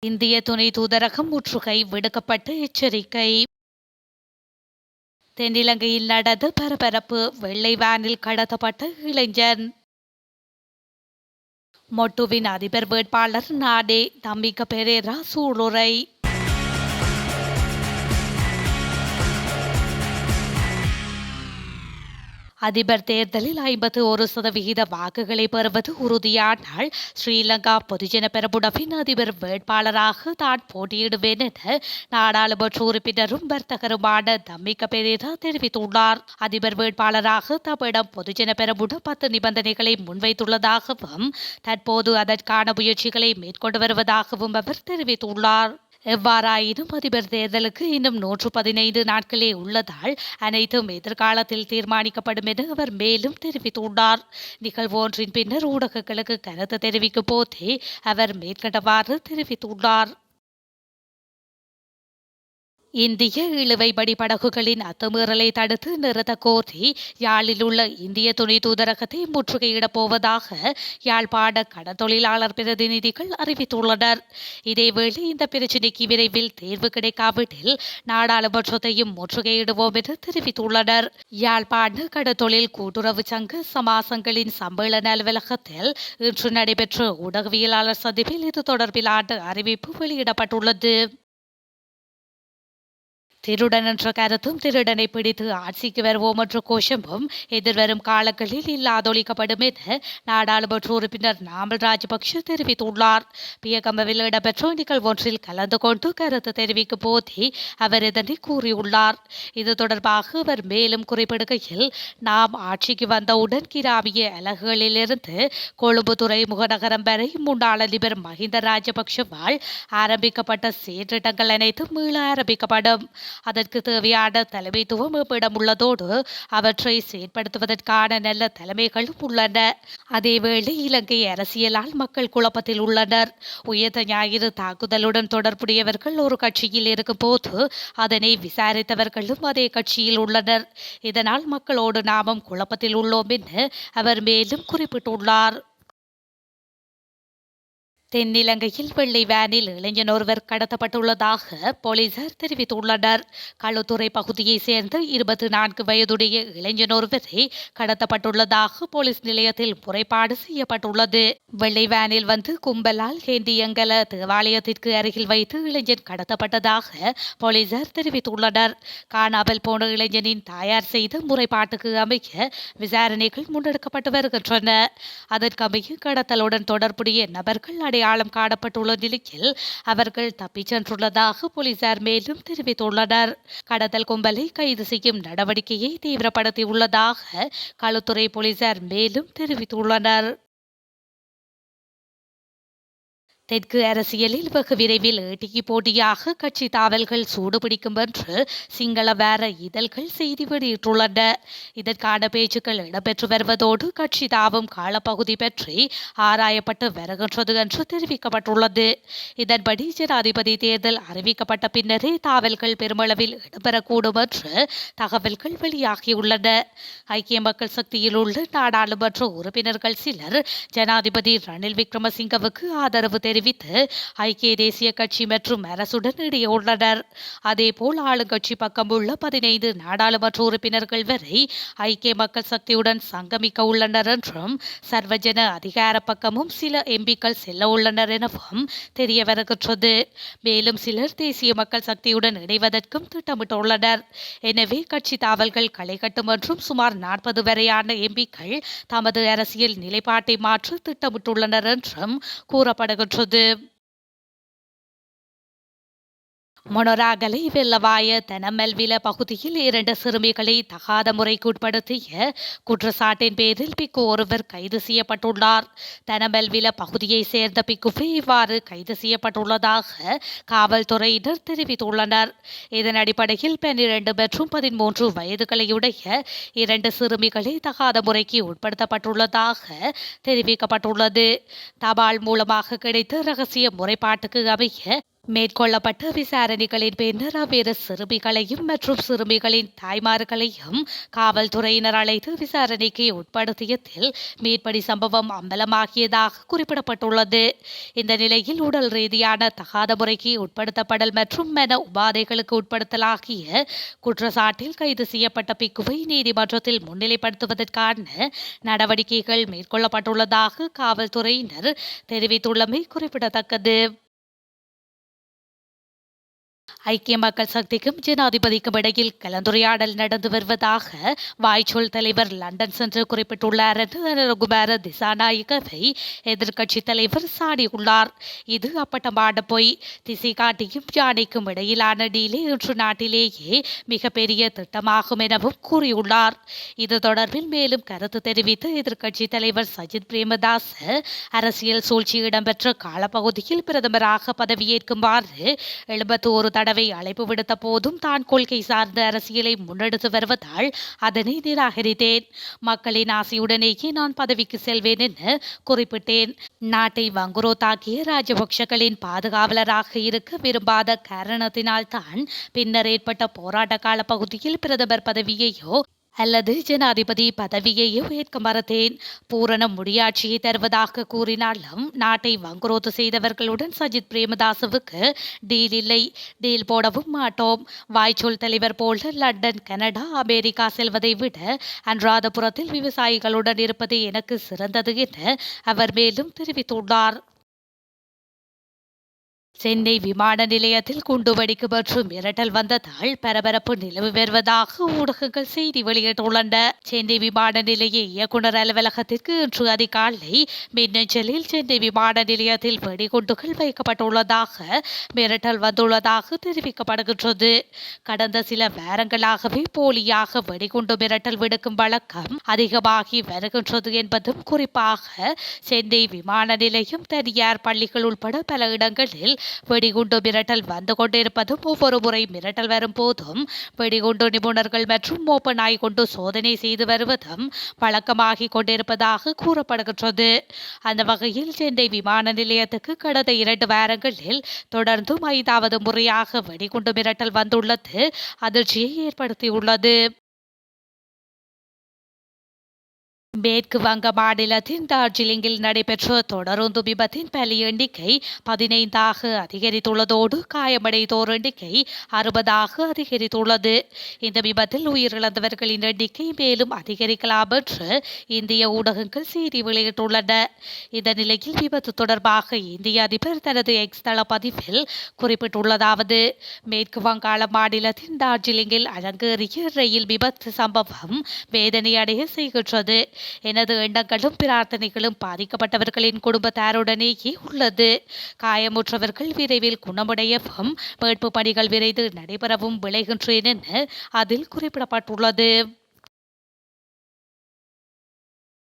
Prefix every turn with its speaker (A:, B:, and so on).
A: இந்திய துணை தூதரகம் முற்றுகை விடுக்கப்பட்ட எச்சரிக்கை. தென்னிலங்கையில் நடந்த பரபரப்பு. வெள்ளை வேனில் கடத்தப்பட்ட இளைஞன். மொட்டுவின் அதிபர் வேட்பாளர் நாடே. தம்பிக்க பெரேரா சூளுரை. அதிபர் தேர்தலில் 51% வாக்குகளை பெறுவது உறுதியானால் ஸ்ரீலங்கா பொதுஜன பெரமுனவின் அதிபர் வேட்பாளராக தான் போட்டியிடுவேன் என நாடாளுமன்ற உறுப்பினரும் வர்த்தகருமான தம்மிக்க பெரேரா தெரிவித்துள்ளார். அதிபர் வேட்பாளராக தம்மிடம் பொதுஜன பெரமுன 10 நிபந்தனைகளை முன்வைத்துள்ளதாகவும் தற்போது அதற்கான முயற்சிகளை மேற்கொண்டு வருவதாகவும் அவர் தெரிவித்துள்ளார். எவ்வாறாயினும் அதிபர் தேர்தலுக்கு இன்னும் 115 நாட்களே உள்ளதால் அனைத்தும் எதிர்காலத்தில் தீர்மானிக்கப்படும் என அவர் மேலும் தெரிவித்துள்ளார். நிகழ்வு ஒன்றின் பின்னர் ஊடகங்களுக்கு கருத்து தெரிவிக்கும் போதே அவர் மேற்கண்டவாறு தெரிவித்துள்ளார். இந்திய இழுவைப்படி படகுகளின் அத்துமீறலை தடுத்து நிறுத்த கோரி யாழில் உள்ள இந்திய துணை தூதரகத்தை முற்றுகையிடப் போவதாக யாழ்ப்பாண கடற்தொழிலாளர் பிரதிநிதிகள் அறிவித்துள்ளனர். இதேவேளை இந்த பிரச்சினைக்கு விரைவில் தீர்வு கிடைக்காவிட்டில் நாடாளுமன்றத்தையும் முற்றுகையிடுவோம் என்று தெரிவித்துள்ளனர். யாழ்ப்பாண கடற்தொழில் கூட்டுறவு சங்க சமாசங்களின் சம்மேளன அலுவலகத்தில் இன்று நடைபெற்ற ஊடகவியலாளர் சந்திப்பில் இது தொடர்பிலான அறிவிப்பு வெளியிடப்பட்டுள்ளது. திருடன் என்ற கருத்தும் திருடனை பிடித்து ஆட்சிக்கு வருவோம் என்ற கோஷமும் எதிர்வரும் காலங்களில் இல்லாதொழிக்கப்படும் என நாடாளுமன்ற உறுப்பினர் நாமல் ராஜபக்ஷ தெரிவித்துள்ளார். பியகம்பவில் இடம்பெற்ற நிகழ்வு ஒன்றில் கலந்து கொண்டு கருத்து தெரிவிக்கும் போதே அவர் இதனை கூறியுள்ளார். இது தொடர்பாக அவர் மேலும் குறிப்பிடுகையில், நாம் ஆட்சிக்கு வந்தவுடன் கிராமிய அலகுகளிலிருந்து கொழும்பு துறைமுக நகரம் வரை முன்னாள் அதிபர் மஹிந்த ராஜபக்ஷவால் ஆரம்பிக்கப்பட்ட செயற்றிட்டங்கள் அனைத்தும் மீள ஆரம்பிக்கப்படும். அதற்கு தேவையான தலைமைத்துவம் இடமுள்ளதோடு அவற்றை செயற்படுத்துவதற்கான நல்ல தலைமைகளும் உள்ளன. அதேவேளை இலங்கை அரசியலால் மக்கள் குழப்பத்தில் உள்ளனர். உயர்ந்த ஞாயிறு தாக்குதலுடன் தொடர்புடையவர்கள் ஒரு கட்சியில் இருக்கும் போது அதனை விசாரித்தவர்களும் அதே கட்சியில் உள்ளனர். இதனால் மக்களோடு நாமும் குழப்பத்தில் உள்ளோம் என அவர் மேலும் குறிப்பிட்டுள்ளார். தென்னிலங்கையில் வெள்ளை வேனில் இளைஞன் ஒருவர் கடத்தப்பட்டுள்ளதாக போலீசார் தெரிவித்துள்ளனர். களுத்துறை பகுதியைச் சேர்ந்த 24 வயதுடைய இளைஞன் ஒருவரை கடத்தப்பட்டுள்ளதாக போலீஸ் நிலையத்தில் முறைப்பாடு செய்யப்பட்டுள்ளது. வெள்ளை வேனில் வந்து கும்பலால் ஹேந்தியங்கல தேவாலயத்திற்கு அருகில் வைத்து இளைஞன் கடத்தப்பட்டதாக போலீசார் தெரிவித்துள்ளனர். காணாமல் போன இளைஞனின் தாயார் செய்த முறைப்பாட்டுக்கு அமைய விசாரணைகள் முன்னெடுக்கப்பட்டு வருகின்றன. அதற்கமைய கடத்தலுடன் தொடர்புடைய நபர்கள் அடையாளம் காணப்பட்டுள்ள நிலையில் அவர்கள் தப்பிச் சென்றுள்ளதாக போலீசார் மேலும் தெரிவித்துள்ளனர். கடத்தல் கும்பலை கைது செய்யும் நடவடிக்கையை தீவிரப்படுத்தியுள்ளதாக களுத்துறை போலீசார் மேலும் தெரிவித்துள்ளனர். தெற்கு அரசியலில் வெகு விரைவில் ஏட்டிக்கு போட்டியாக கட்சி தாவல்கள் சூடுபிடிக்கும் என்று சிங்கள வார இதழ்கள் செய்தி வெளியிட்டுள்ளன. இதற்கான பேச்சுக்கள் இடம்பெற்று வருவதோடு கட்சி தாவும் காலப்பகுதி பற்றி ஆராயப்பட்டு வருகின்றது என்று தெரிவிக்கப்பட்டுள்ளது. இதன்படி ஜனாதிபதி தேர்தல் அறிவிக்கப்பட்ட பின்னரே தாவல்கள் பெருமளவில் இடம்பெறக்கூடும் என்று தகவல்கள் வெளியாகியுள்ளன. ஐக்கிய மக்கள் சக்தியில் உள்ள நாடாளுமன்ற உறுப்பினர்கள் சிலர் ஜனாதிபதி ரணில் விக்ரமசிங்கவுக்கு ஆதரவு தெரிவித்து ஐக்கிய தேசிய கட்சி மற்றும் அரசுடன் இடையுள்ளனர். அதேபோல் ஆளுங்கட்சி பக்கம் உள்ள 15 நாடாளுமன்ற உறுப்பினர்கள் வரை ஐக்கிய மக்கள் சக்தியுடன் சங்கமிக்க உள்ளனர் என்றும் சர்வஜன அதிகார பக்கமும் சில எம்பிக்கள் செல்ல உள்ளனர் எனவும் தெரிய வருகின்றது. மேலும் சிலர் தேசிய மக்கள் சக்தியுடன் இணைவதற்கும் திட்டமிட்டுள்ளனர். எனவே கட்சி தாவல்கள் களை கட்டும் என்றும் சுமார் 40 வரையான எம்பிக்கள் தமது அரசியல் நிலைப்பாட்டை மாற்ற திட்டமிட்டுள்ளனர் என்றும் கூறப்படுகின்றது. மொனராகலை வெள்ளவாய தனமெல்வில பகுதியில் 2 சிறுமிகளை தகாத முறைக்கு உட்படுத்திய குற்றச்சாட்டின் பேரில் பிக்கு ஒருவர் கைது செய்யப்பட்டுள்ளார். தனமெல்வில பகுதியைச் சேர்ந்த பிக்குவே இவ்வாறு கைது செய்யப்பட்டுள்ளதாக காவல்துறையினர் தெரிவித்துள்ளனர். இதன் அடிப்படையில் 12 மற்றும் 13 வயதுகளையுடைய 2 சிறுமிகளை தகாத முறைக்கு உட்படுத்தப்பட்டுள்ளதாக தெரிவிக்கப்பட்டுள்ளது. தபால் மூலமாக கிடைத்த ரகசிய முறைப்பாட்டுக்கு அமைய மேற்கொள்ளப்பட்ட விசாரணைகளின் பின்னர் அவ்விரு சிறுமிகளையும் மற்றும் சிறுமிகளின் தாய்மார்களையும் காவல்துறையினர் அழைத்து விசாரணைக்கு உட்படுத்தியதில் மேற்படி சம்பவம் அம்பலமாகியதாக குறிப்பிடப்பட்டுள்ளது. இந்த நிலையில் உடல் ரீதியான தகாத முறைக்கு உட்படுத்தப்படல் மற்றும் மன உபாதைகளுக்கு உட்படுத்தலாகிய குற்றச்சாட்டில் கைது செய்யப்பட்ட பிக்குவை நீதிமன்றத்தில் முன்னிலைப்படுத்துவதற்கான நடவடிக்கைகள் மேற்கொள்ளப்பட்டுள்ளதாக காவல்துறையினர் தெரிவித்துள்ளமை குறிப்பிடத்தக்கது. ஐக்கிய மக்கள் சக்திக்கும் ஜனாதிபதிக்கும் இடையில் கலந்துரையாடல் நடந்து வருவதாக வாய்ச்சொல் தலைவர் லண்டன் சென்று குறிப்பிட்டுள்ளார் என்று அனுரகுமார திசாநாயகவை எதிர்க்கட்சித் தலைவர் சாடியுள்ளார். இது அப்பட்டமான பொய். திசை காட்டியும் யானைக்கும் இடையிலான டீலே இன்று நாட்டிலேயே மிகப்பெரிய திட்டமாகும் எனவும் கூறியுள்ளார். இது தொடர்பில் மேலும் கருத்து தெரிவித்த எதிர்க்கட்சித் தலைவர் சஜித் பிரேமதாச அரசியல் சூழ்ச்சி இடம்பெற்ற காலப்பகுதியில் பிரதமராக பதவியேற்குமாறு 71 தடவை அழைப்பு விடுத்த போதும் தான் கொள்கை சார்ந்த அரசியலை முன்னெடுத்து வருவதால் அதனை நிராகரித்தேன். மக்களின் ஆசையுடனேயே நான் பதவிக்கு செல்வேன் என குறிப்பிட்டேன். நாட்டை வங்குரோத்தாக்கிய ராஜபக்ஷகளின் பாதுகாவலராக இருக்க விரும்பாத காரணத்தினால் தான் பின்னர் ஏற்பட்ட போராட்ட கால பகுதியில் பிரதமர் பதவியையோ அல்லது ஜனாதிபதி பதவியையோ ஏற்க மறுத்தேன். பூரண முடியாட்சியை தருவதாக கூறினாலும் நாட்டை வங்குரோத்து செய்தவர்களுடன் சஜித் பிரேமதாசவுக்கு டீல் இல்லை, டீல் போடவும் மாட்டோம். வாய்ச்சொல் தலைவர் போல லண்டன், கனடா, அமெரிக்கா செல்வதை விட அனுராதபுரத்தில் விவசாயிகளுடன் இருப்பது எனக்கு சிறந்தது என அவர் மேலும் தெரிவித்துள்ளார். சென்னை விமான நிலையத்தில் குண்டுவெடிப்பு மற்றும் மிரட்டல் வந்ததால் பரபரப்பு நிலவி வருவதாக ஊடகங்கள் செய்தி வெளியிட்டுள்ளன. சென்னை விமான நிலைய இயக்குநர் அலுவலகத்திற்கு இன்று அதிகாலை மின்னஞ்சலில் சென்னை விமான நிலையத்தில் வெடிகுண்டுகள் வைக்கப்பட்டுள்ளதாக மிரட்டல் வந்துள்ளதாக தெரிவிக்கப்படுகின்றது. கடந்த சில வாரங்களாகவே போலியாக வெடிகுண்டு மிரட்டல் விடுக்கும் வழக்கம் அதிகமாகி வருகின்றது என்பதும் குறிப்பாக சென்னை விமான நிலையம், தனியார் பள்ளிகள் உட்பட பல இடங்களில் வெடிகுண்டு மிரட்டல் வந்து கொண்டிருப்பதும் ஒவ்வொரு முறை மிரட்டல் வரும் போதும் வெடிகுண்டு நிபுணர்கள் மற்றும் மோப்ப நாய் கொண்டு சோதனை செய்து வருவதும் வழக்கமாகி கொண்டிருப்பதாக கூறப்படுகின்றது. அந்த வகையில் சென்னை விமான நிலையத்துக்கு கடந்த 2 வாரங்களில் தொடர்ந்தும் 5வது முறையாக வெடிகுண்டு மிரட்டல் வந்துள்ளது அதிர்ச்சியை ஏற்படுத்தியுள்ளது. மேற்கு வங்க மாநிலத்தின் டார்ஜிலிங்கில் நடைபெற்ற தொடருந்து விபத்தின் பலி எண்ணிக்கை 15ஆக அதிகரித்துள்ளதோடு காயமடைந்தோர் எண்ணிக்கை 60ஆக அதிகரித்துள்ளது. இந்த விபத்தில் உயிரிழந்தவர்களின் எண்ணிக்கை மேலும் அதிகரிக்கலாம் என்று இந்திய ஊடகங்கள் செய்தி வெளியிட்டுள்ளன. இந்த நிலையில் விபத்து தொடர்பாக இந்திய அதிபர் தனது எக்ஸ் தள பதிவில் குறிப்பிட்டுள்ளதாவது: மேற்கு வங்காள மாநிலத்தின் டார்ஜிலிங்கில் அரங்கேறிய ரயில் விபத்து சம்பவம் வேதனை அடைய செய்கின்றது. எனது எண்ணங்களும் பிரார்த்தனைகளும் பாதிக்கப்பட்டவர்களின் குடும்பத்தாருடனேயே உள்ளது. காயமுற்றவர்கள் விரைவில் குணமடையவும் மீட்பு பணிகள் விரைந்து நடைபெறவும் விளைகின்றேன் என அதில் குறிப்பிடப்பட்டுள்ளது.